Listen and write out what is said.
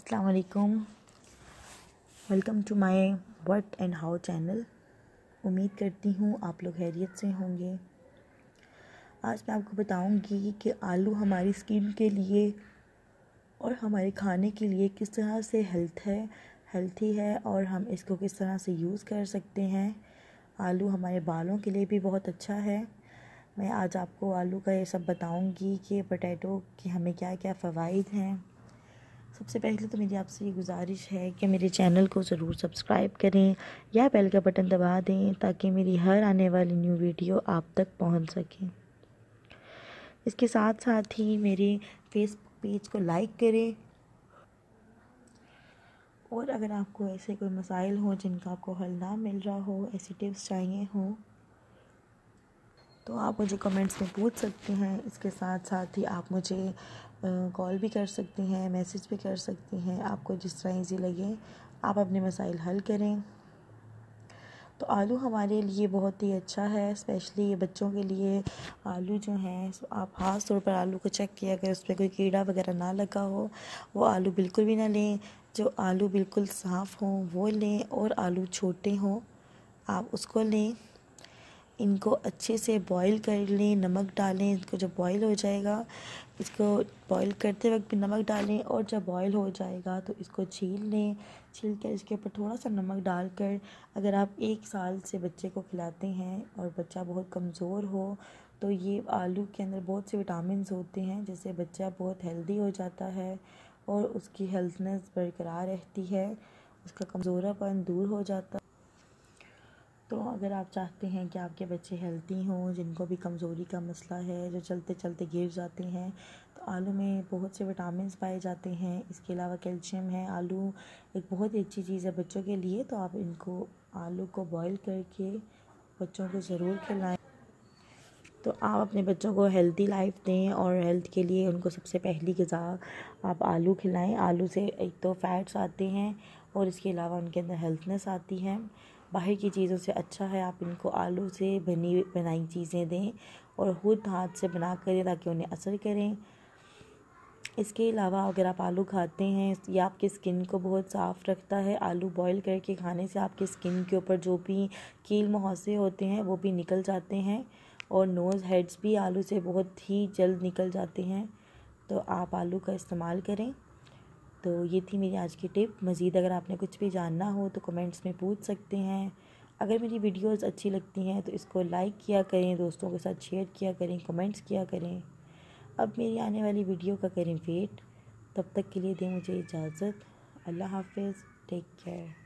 अस्सलाम वालेकुम। Welcome to my what and how channel. उम्मीद करती हूँ आप लोग खैरियत से होंगे। आज मैं आपको बताऊँगी कि आलू हमारी स्किन के लिए और हमारे खाने के लिए किस तरह से हेल्थी है और हम इसको किस तरह से यूज़ कर सकते हैं। आलू हमारे बालों के लिए भी बहुत अच्छा है। मैं आज आपको आलू का ये सब बताऊँगी कि पोटैटो के हमें क्या क्या फ़वाइद हैं। सबसे पहले तो मेरी आपसे ये गुजारिश है कि मेरे चैनल को ज़रूर सब्सक्राइब करें या बेल का बटन दबा दें ताकि मेरी हर आने वाली न्यू वीडियो आप तक पहुंच सके। इसके साथ साथ ही मेरे फेसबुक पेज को लाइक करें और अगर आपको ऐसे कोई मसाइल हो जिनका आपको हल ना मिल रहा हो, ऐसी टिप्स चाहिए हो, तो आप मुझे कमेंट्स में पूछ सकते हैं। इसके साथ साथ ही आप मुझे कॉल भी कर सकते हैं, मैसेज भी कर सकते हैं। आपको जिस तरह ईजी लगे आप अपने मसाइल हल करें। तो आलू हमारे लिए बहुत ही अच्छा है, स्पेशली ये बच्चों के लिए। आलू जो हैं आप ख़ास तौर पर आलू को चेक किया अगर उस पर कोई कीड़ा वगैरह ना लगा हो, वो आलू बिल्कुल भी ना लें। जो आलू बिल्कुल साफ़ हों वो लें और आलू छोटे हों आप उसको लें। इनको अच्छे से बॉईल कर लें, नमक डालें। इसको जब बॉईल हो जाएगा, इसको बॉईल करते वक्त भी नमक डालें और जब बॉईल हो जाएगा तो इसको छील लें। छील कर इसके ऊपर थोड़ा सा नमक डालकर, अगर आप 1 साल से बच्चे को खिलाते हैं और बच्चा बहुत कमज़ोर हो तो ये आलू के अंदर बहुत से विटामिन्स होते हैं जिससे बच्चा बहुत हेल्दी हो जाता है और उसकी हेल्थनेस बरकरार रहती है, उसका कमज़ोरापन दूर हो जाता है। तो अगर आप चाहते हैं कि आपके बच्चे हेल्दी हों, जिनको भी कमज़ोरी का मसला है, जो चलते चलते गिर जाते हैं, तो आलू में बहुत से विटामिन्स पाए जाते हैं। इसके अलावा कैल्शियम है। आलू एक बहुत ही अच्छी चीज़ है बच्चों के लिए। तो आप इनको आलू को बॉईल करके बच्चों को ज़रूर खिलाएं। तो आप अपने बच्चों को हेल्दी लाइफ दें और हेल्थ के लिए उनको सबसे पहली ग़िज़ा आप आलू खिलाएं। आलू से एक तो फैट्स आते हैं और इसके अलावा उनके अंदर हेल्थनेस आती है। बाहर की चीज़ों से अच्छा है आप इनको आलू से बनाई चीज़ें दें और खुद हाथ से बना कर दें ताकि उन्हें असर करें। इसके अलावा अगर आप आलू खाते हैं, ये आपकी स्किन को बहुत साफ़ रखता है। आलू बॉईल करके खाने से आपकी स्किन के ऊपर जो भी कील मुहासे होते हैं वो भी निकल जाते हैं और नोज़ हेड्स भी आलू से बहुत ही जल्द निकल जाते हैं। तो आप आलू का इस्तेमाल करें। तो ये थी मेरी आज की टिप। मज़ीद अगर आपने कुछ भी जानना हो तो कमेंट्स में पूछ सकते हैं। अगर मेरी वीडियोस अच्छी लगती हैं तो इसको लाइक किया करें, दोस्तों के साथ शेयर किया करें, कमेंट्स किया करें। अब मेरी आने वाली वीडियो का करें वेट। तब तक के लिए दें मुझे इजाज़त। अल्लाह हाफ़िज़। Take care.